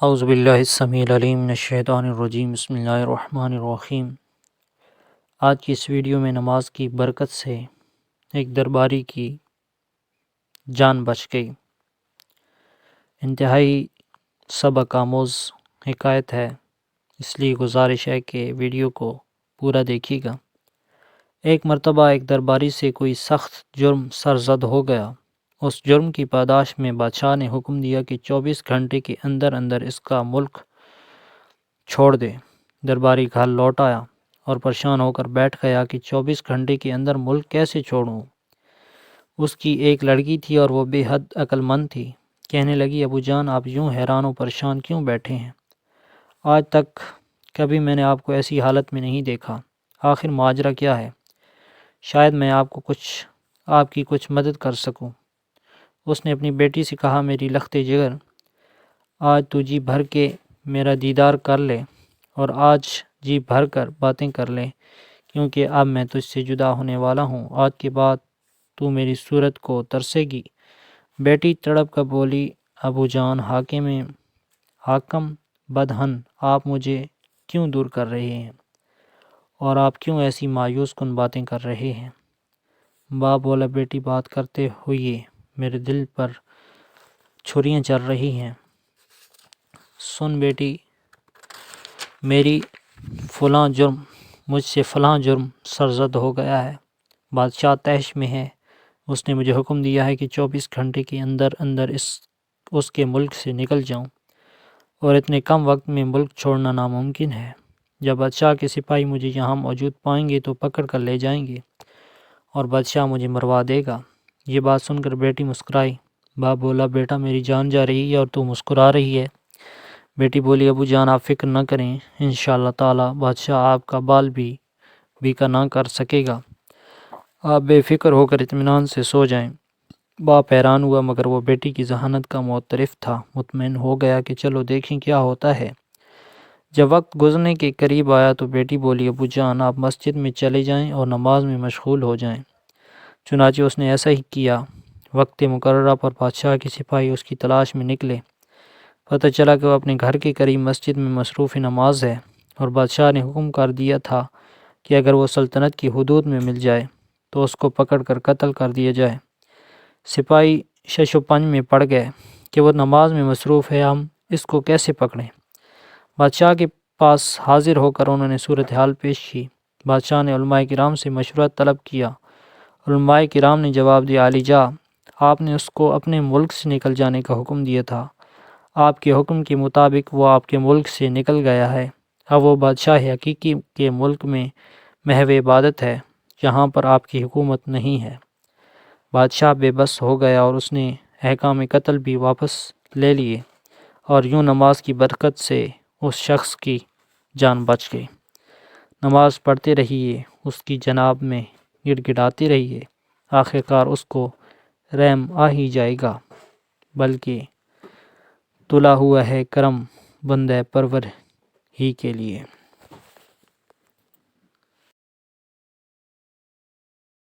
اعوذ باللہ السمیع العلیم من الشیطان الرجیم بسم اللہ الرحمن الرحیم۔ آج کی اس ویڈیو میں نماز کی برکت سے ایک درباری کی جان بچ گئی۔ انتہائی سبق آموز حکایت ہے، اس لیے گزارش ہے کہ ویڈیو کو پورا دیکھیے گا۔ ایک مرتبہ ایک درباری سے کوئی سخت جرم سرزد ہو گیا۔ اس جرم کی پاداش میں بادشاہ نے حکم دیا کہ 24 گھنٹے کے اندر اندر اس کا ملک چھوڑ دے۔ درباری گھر لوٹ آیا اور پریشان ہو کر بیٹھ گیا کہ 24 گھنٹے کے اندر ملک کیسے چھوڑوں۔ اس کی ایک لڑکی تھی اور وہ بے حد عقل مند تھی۔ کہنے لگی، ابو جان آپ یوں حیران و پریشان کیوں بیٹھے ہیں؟ آج تک کبھی میں نے آپ کو ایسی حالت میں نہیں دیکھا۔ آخر ماجرا کیا ہے؟ شاید میں آپ کی کچھ مدد کر سکوں۔ اس نے اپنی بیٹی سے کہا، میری لخت جگر، آج تو جی بھر کے میرا دیدار کر لے اور آج جی بھر کر باتیں کر لے، کیونکہ اب میں تجھ سے جدا ہونے والا ہوں۔ آج کے بعد تو میری صورت کو ترسے گی۔ بیٹی تڑپ کر بولی، ابو جان حاکم بدہن، آپ مجھے کیوں دور کر رہے ہیں اور آپ کیوں ایسی مایوس کن باتیں کر رہے ہیں؟ باپ بولا، بیٹی بات کرتے ہوئے میرے دل پر چھریاں چل رہی ہیں۔ سن بیٹی، مجھ سے فلاں جرم سرزد ہو گیا ہے۔ بادشاہ طیش میں ہے۔ اس نے مجھے حکم دیا ہے کہ 24 گھنٹے کے اندر اندر اس کے ملک سے نکل جاؤں، اور اتنے کم وقت میں ملک چھوڑنا ناممکن ہے۔ جب بادشاہ کے سپاہی مجھے یہاں موجود پائیں گے تو پکڑ کر لے جائیں گے اور بادشاہ مجھے مروا دے گا۔ یہ بات سن کر بیٹی مسکرائی۔ باپ بولا، بیٹا میری جان جا رہی ہے اور تو مسکرا رہی ہے۔ بیٹی بولی، ابو جان آپ فکر نہ کریں، انشاءاللہ تعالی بادشاہ آپ کا بال بھی کا نہ کر سکے گا۔ آپ بے فکر ہو کر اطمینان سے سو جائیں۔ باپ حیران ہوا، مگر وہ بیٹی کی ذہانت کا معترف تھا۔ مطمئن ہو گیا کہ چلو دیکھیں کیا ہوتا ہے۔ جب وقت گزرنے کے قریب آیا تو بیٹی بولی، ابو جان آپ مسجد میں چلے جائیں اور نماز میں مشغول ہو جائیں۔ چنانچہ اس نے ایسا ہی کیا۔ وقت مقررہ پر بادشاہ کے سپاہی اس کی تلاش میں نکلے۔ پتہ چلا کہ وہ اپنے گھر کے قریب مسجد میں مصروف نماز ہے، اور بادشاہ نے حکم کر دیا تھا کہ اگر وہ سلطنت کی حدود میں مل جائے تو اس کو پکڑ کر قتل کر دیا جائے۔ سپاہی شش و پنج میں پڑ گئے کہ وہ نماز میں مصروف ہے، ہم اس کو کیسے پکڑیں؟ بادشاہ کے پاس حاضر ہو کر انہوں نے صورتحال پیش کی۔ بادشاہ نے علماء کرام سے مشورہ طلب کیا۔ علماء کرام نے جواب دیا، عالی جاں، آپ نے اس کو اپنے ملک سے نکل جانے کا حکم دیا تھا۔ آپ کے حکم کے مطابق وہ آپ کے ملک سے نکل گیا ہے۔ اب وہ بادشاہ حقیقی کے ملک میں محو عبادت ہے، جہاں پر آپ کی حکومت نہیں ہے۔ بادشاہ بے بس ہو گیا اور اس نے احکام قتل بھی واپس لے لیے، اور یوں نماز کی برکت سے اس شخص کی جان بچ گئی۔ نماز پڑھتے رہیے، اس کی جناب میں گڑ گڑاتے رہیے، آخرکار اس کو رحم آ ہی جائے گا، بلکہ تلا ہوا ہے کرم بندہ پرور ہی کے لیے۔